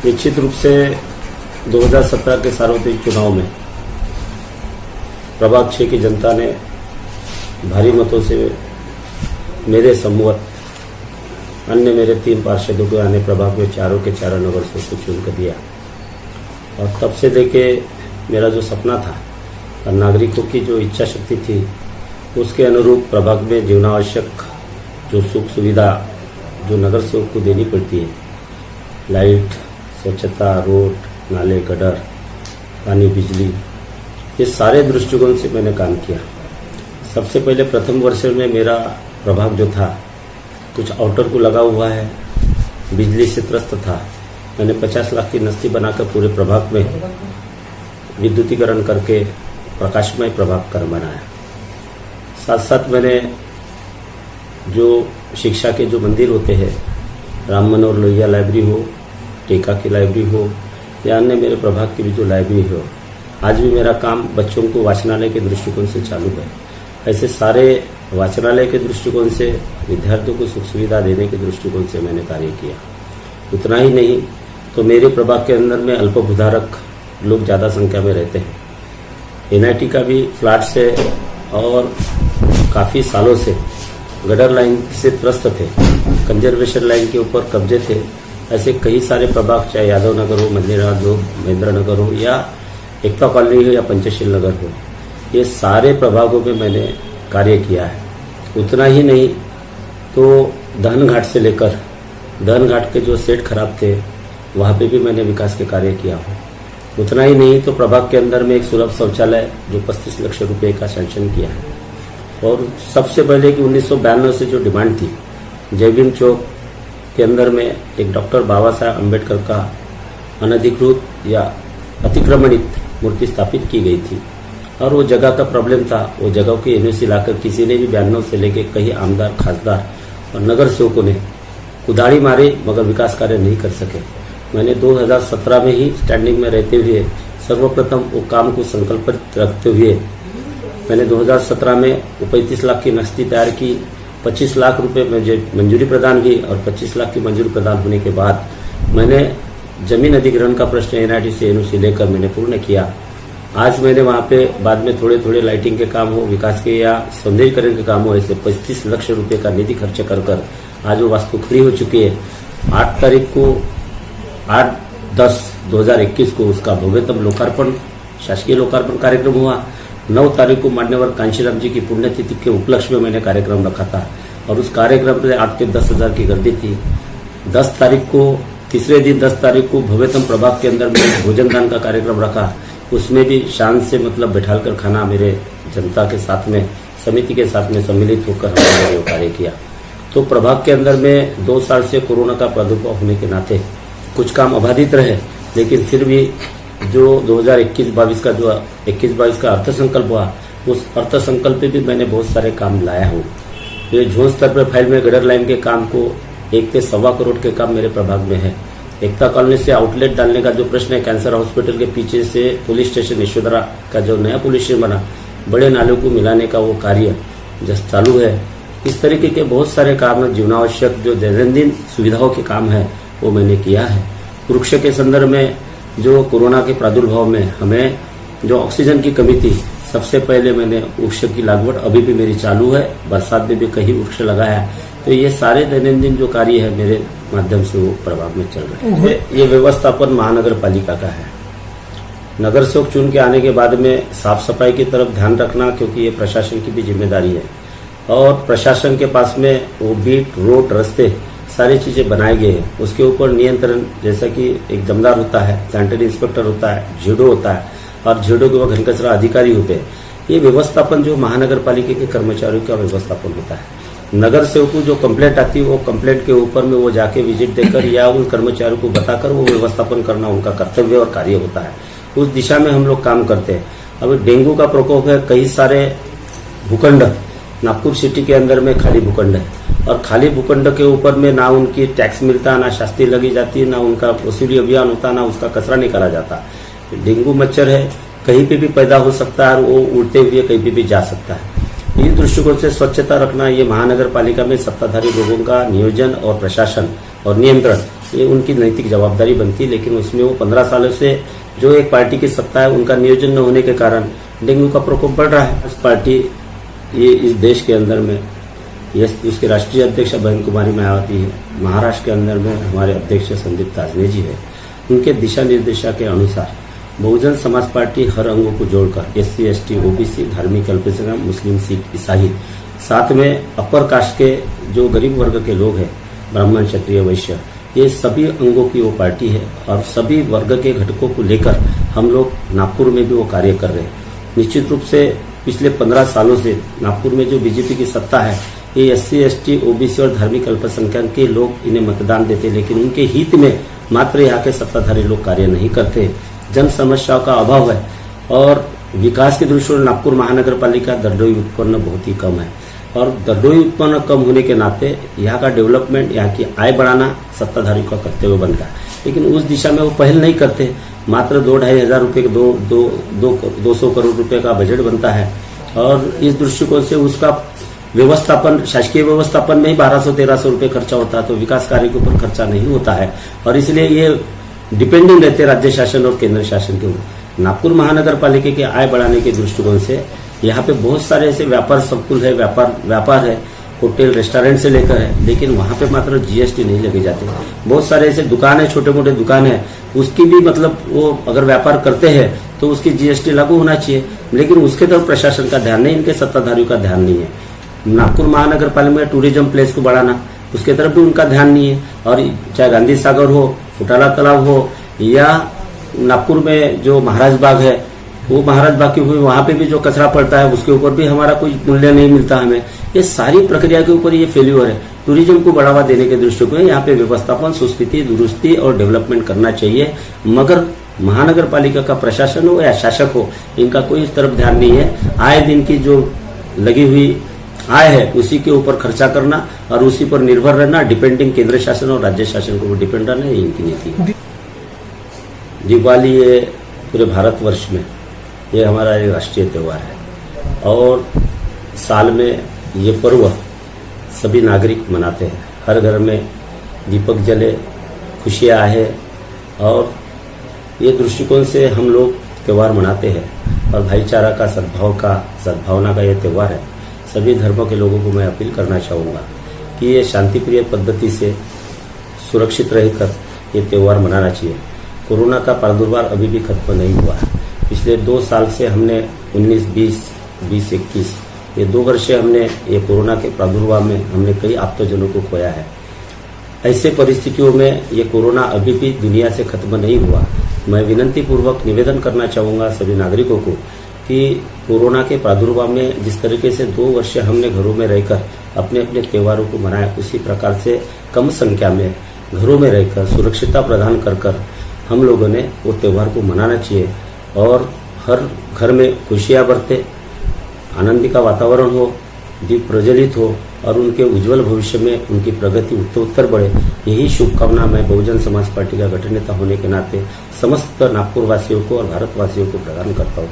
निश्चित रूप से 2017 के सार्वत्रिक चुनाव में प्रभाग 6 की जनता ने भारी मतों से मेरे सम्मत अन्य मेरे 3 पार्षदों को आने प्रभाग में चारों के चारों नगर से चुन कर दिया। और तब से लेके मेरा जो सपना था और नागरिकों की जो इच्छा शक्ति थी उसके अनुरूप प्रभाग में जीवनावश्यक जो सुख सुविधा जो नगर सेवक को देनी पड़ती है, लाइट, स्वच्छता, रोड, नाले, गटर, पानी, बिजली, ये सारे दृष्टिकोण से मैंने काम किया। सबसे पहले प्रथम वर्ष में मेरा प्रभाग जो था कुछ आउटर को लगा हुआ है, बिजली से त्रस्त था। मैंने 50 लाख की नस्ती बनाकर पूरे प्रभाग में विद्युतीकरण करके प्रकाशमय प्रभाग कर बनाया। साथ साथ मैंने जो शिक्षा के जो मंदिर होते हैं, राम मनोहर लोहिया लाइब्रेरी हो, टेका की लाइब्रेरी हो या अन्य मेरे प्रभाग की भी जो लाइब्रेरी हो, आज भी मेरा काम बच्चों को वाचनालय के दृष्टिकोण से चालू है। ऐसे सारे वाचनालय के दृष्टिकोण से, विद्यार्थियों को सुख सुविधा देने के दृष्टिकोण से मैंने कार्य किया। उतना ही नहीं तो मेरे प्रभाग के अंदर में अल्पभूधारक लोग ज़्यादा संख्या में रहते हैं। एनआईटी का भी फ्लैट से और काफ़ी सालों से गटर लाइन से त्रस्त थे, कंजर्वेशन लाइन के ऊपर कब्जे थे। ऐसे कई सारे प्रभाग, चाहे यादव नगर हो, मंदिरनाथ हो, महेंद्र नगर हो या एकता कॉलोनी हो या पंचशील नगर हो, ये सारे प्रभागों में मैंने कार्य किया है। उतना ही नहीं तो दहन घाट से लेकर दहन घाट के जो सेट खराब थे वहाँ पे भी मैंने विकास के कार्य किया हूँ। उतना ही नहीं तो प्रभाग के अंदर में एक सुलभ शौचालय जो 35 लाख रुपए का सैंक्शन किया है। और सबसे पहले कि 1992 से जो डिमांड थी, जय भीम चौक के अंदर में एक डॉक्टर बाबा साहब अम्बेडकर का अनधिकृत या अतिक्रमणित मूर्ति स्थापित की गई थी और वो जगह का प्रॉब्लम था। वो जगह की एनओसी लाकर किसी ने भी 92 से लेकर कई आमदार, खासदार और नगर सेवकों ने कुदाड़ी मारे मगर विकास कार्य नहीं कर सके। मैंने 2017 में ही स्टैंडिंग में रहते हुए सर्वप्रथम वो काम को संकल्पित रखते हुए मैंने 2017 में 35 लाख की नस्ती तैयार की। 25 लाख रुपए मुझे मंजूरी प्रदान की और 25 लाख की मंजूरी प्रदान होने के बाद मैंने जमीन अधिग्रहण का प्रश्न एनआईटी से एनओसी लेकर मैंने पूर्ण किया। आज मैंने वहाँ पे बाद में थोड़े थोड़े लाइटिंग के काम हो, विकास के या सौंदर्यीकरण के काम हो, ऐसे 35 लाख रुपए का निधि खर्च कर आज वो वास्तु खड़ी हो चुकी है। 8/10/2021 को उसका भव्यतम लोकार्पण, शासकीय लोकार्पण कार्यक्रम हुआ। 9 तारीख को मान्यवर कांशीराम जी की पुण्यतिथि के उपलक्ष्य में मैंने कार्यक्रम रखा था और उस कार्यक्रम में 8 से 10 हजार की गर्दी थी। 10 तारीख को, तीसरे दिन 10 तारीख को भव्यतम प्रभाग के अंदर में भोजन दान का कार्यक्रम रखा। उसमें भी शान से मतलब बैठाकर खाना मेरे जनता के साथ में, समिति के साथ में सम्मिलित होकर हमने कार्य किया। तो प्रभाग के अंदर में 2 साल से कोरोना का प्रादुर्भाव होने के नाते कुछ काम अबाधित रहे, लेकिन फिर भी जो 2021-22 का जो 21-22 का अर्थसंकल्प हुआ, उस अर्थसंकल्प पे भी मैंने बहुत सारे काम लाया हूँ। ये जोन स्तर पर फाइल में गटर लाइन के काम को 1 से 1.25 करोड़ के काम मेरे प्रभाग में है। एकता कॉलोनी से आउटलेट डालने का जो प्रश्न है, कैंसर हॉस्पिटल के पीछे से पुलिस स्टेशन यशोधरा का जो नया पुलिस स्टेशन बना, बड़े नालों को मिलाने का वो कार्य जस्ट चालू है। इस तरीके के बहुत सारे काम, जीवनावश्यक जो दैनंदिन सुविधाओं के काम है वो मैंने किया है। वृक्ष के संदर्भ में जो कोरोना के प्रादुर्भाव में हमें जो ऑक्सीजन की कमी थी, सबसे पहले मैंने वृक्ष की लागवड अभी भी मेरी चालू है। बरसात में भी कहीं वृक्ष लगाया है। तो ये सारे दैनंदिन जो कार्य है मेरे माध्यम से वो प्रभाव में चल रहे हैं। ये व्यवस्थापन महानगर पालिका का है। नगर सेवक चुन के आने के बाद में साफ सफाई की तरफ ध्यान रखना, क्योंकि ये प्रशासन की भी जिम्मेदारी है। और प्रशासन के पास में वो बीट, रोड, रास्ते सारी चीजें बनाए गए हैं। उसके ऊपर नियंत्रण, जैसा कि एक जमदार होता है, सैनिटरी इंस्पेक्टर होता है, झीडो होता है और झीडो के घन कचरा अधिकारी होते हैं। ये व्यवस्थापन जो महानगर पालिका के कर्मचारियों का व्यवस्थापन होता है। नगर सेवक को जो कंप्लेंट आती है, वो कंप्लेंट के ऊपर में वो जाके विजिट देकर या उन कर्मचारियों को बताकर वो व्यवस्थापन करना उनका कर्तव्य और कार्य होता है। उस दिशा में हम लोग काम करते हैं। अब डेंगू का प्रकोप है, कई सारे भूखंड नागपुर सिटी के अंदर में खाली भूखंड है और खाली भूखंड के ऊपर में ना उनकी टैक्स मिलता, ना शास्ती लगी जाती, ना उनका वसूली अभियान होता, ना उसका कचरा निकाला जाता। डेंगू मच्छर है, कहीं पे भी पैदा हो सकता है और वो उड़ते हुए कहीं पे भी जा सकता है। इस दृष्टिकोण से स्वच्छता रखना, ये महानगर पालिका में सत्ताधारी लोगों का नियोजन और प्रशासन और नियंत्रण, ये उनकी नैतिक जवाबदारी बनती है। लेकिन उसमें वो 15 सालों से जो एक पार्टी की सत्ता है, उनका नियोजन न होने के कारण डेंगू का प्रकोप बढ़ रहा है। इस पार्टी ये इस देश के अंदर में इसके राष्ट्रीय अध्यक्ष बहन कुमारी मायावती है, महाराष्ट्र के अंदर में हमारे अध्यक्ष संदीप ताजने जी है। उनके दिशा निर्देशा के अनुसार बहुजन समाज पार्टी हर अंगों को जोड़कर SC, ST, OBC, धार्मिक अल्पसंख्यक, मुस्लिम, सिख, ईसाई, साथ में अपर कास्ट के जो गरीब वर्ग के लोग हैं, ब्राह्मण, क्षत्रिय, वैश्य, ये सभी अंगों की वो पार्टी है और सभी वर्ग के घटकों को लेकर हम लोग नागपुर में भी वो कार्य कर रहे हैं। निश्चित रूप से पिछले 15 सालों से नागपुर में जो बीजेपी की सत्ता है, ये SC, ST, OBC और धार्मिक अल्पसंख्यक के लोग इन्हें मतदान देते, लेकिन उनके हित में मात्र यहाँ के सत्ताधारी लोग कार्य नहीं करते। जन समस्याओं का अभाव है और विकास की दृष्टि से नागपुर महानगर पालिका दरडोई उत्पन्न बहुत ही कम है और दरडोई उत्पन्न कम होने के नाते यहाँ का डेवलपमेंट, यहाँ की आय बढ़ाना सत्ताधारी का कर्तव्य बनता है। लेकिन उस दिशा में वो पहल नहीं करते। मात्र 2-2.5 हजार रुपये के 200 करोड़ रुपए का बजट बनता है और इस दृष्टिकोण से उसका व्यवस्थापन, शासकीय व्यवस्थापन में ही 1200-1300 रुपये खर्चा होता है, तो विकास कार्य के ऊपर खर्चा नहीं होता है और इसलिए ये डिपेंडिंग रहते राज्य शासन और केंद्र शासन के ऊपर। नागपुर महानगर पालिका की आय बढ़ाने के दृष्टिकोण से यहाँ पे बहुत सारे ऐसे व्यापार संकुल है, व्यापार है, होटल रेस्टोरेंट से लेकर है, लेकिन वहाँ पे मात्र GST नहीं लगे जाते। बहुत सारे ऐसे दुकान है, छोटे मोटे दुकान है, उसकी भी मतलब वो अगर व्यापार करते हैं तो उसकी GST लागू होना चाहिए, लेकिन उसके तरफ प्रशासन का ध्यान नहीं, इनके सत्ताधारियों का ध्यान नहीं है। नागपुर महानगर पालिका में टूरिज्म प्लेस को बढ़ाना, उसके तरफ भी उनका ध्यान नहीं है। और चाहे गांधी सागर हो, फुटाला तालाब हो या नागपुर में जो महाराज बाग है, वो महाराज बाग की हुई, वहां पे भी जो कचरा पड़ता है उसके ऊपर भी हमारा कोई मूल्य नहीं मिलता हमें। ये सारी प्रक्रिया के ऊपर ये फेल्यूर है। टूरिज्म को बढ़ावा देने के दृष्टिकोण यहाँ पे व्यवस्थापन, सुस्थिति, दुरुस्ती और डेवलपमेंट करना चाहिए, मगर महानगर पालिका का प्रशासन हो या शासक हो, इनका कोई इस तरफ ध्यान नहीं है। आए दिन की जो लगी हुई आय है उसी के ऊपर खर्चा करना और उसी पर निर्भर रहना, डिपेंडिंग केंद्र शासन और राज्य शासन को डिपेंड रहना, ये इनकी नीति है। दिवाली ये पूरे भारतवर्ष में ये हमारा एक राष्ट्रीय त्यौहार है और साल में ये पर्व सभी नागरिक मनाते हैं। हर घर में दीपक जले, खुशियाँ आए और ये दृष्टिकोण से हम लोग त्यौहार मनाते हैं और भाईचारा का, सद्भावना का ये त्यौहार है। सभी धर्मों के लोगों को मैं अपील करना चाहूँगा कि ये शांतिप्रिय पद्धति से सुरक्षित रहकर ये त्यौहार मनाना चाहिए। कोरोना का प्रादुर्भाव अभी भी खत्म नहीं हुआ है। पिछले 2 साल से हमने 19-20, 20-21 ये 2 वर्ष से हमने ये कोरोना के प्रादुर्भाव में हमने कई आप्तजनों को खोया है। ऐसे परिस्थितियों में ये कोरोना अभी भी दुनिया से खत्म नहीं हुआ। मैं विनती पूर्वक निवेदन करना चाहूँगा सभी नागरिकों को कि कोरोना के प्रादुर्भाव में जिस तरीके से 2 वर्ष हमने घरों में रहकर अपने अपने त्योहारों को मनाया, उसी प्रकार से कम संख्या में घरों में रहकर सुरक्षितता प्रदान कर हम लोगों ने वो त्यौहार को मनाना चाहिए और हर घर में खुशियाँ बरते, आनंदी का वातावरण हो, दीप प्रज्वलित हो और उनके उज्जवल भविष्य में उनकी प्रगति उत्तरोत्तर बढ़े। यही शुभकामना मैं बहुजन समाज पार्टी का गठन नेता होने के नाते समस्त नागपुर वासियों को और भारतवासियों को प्रदान करता हूँ।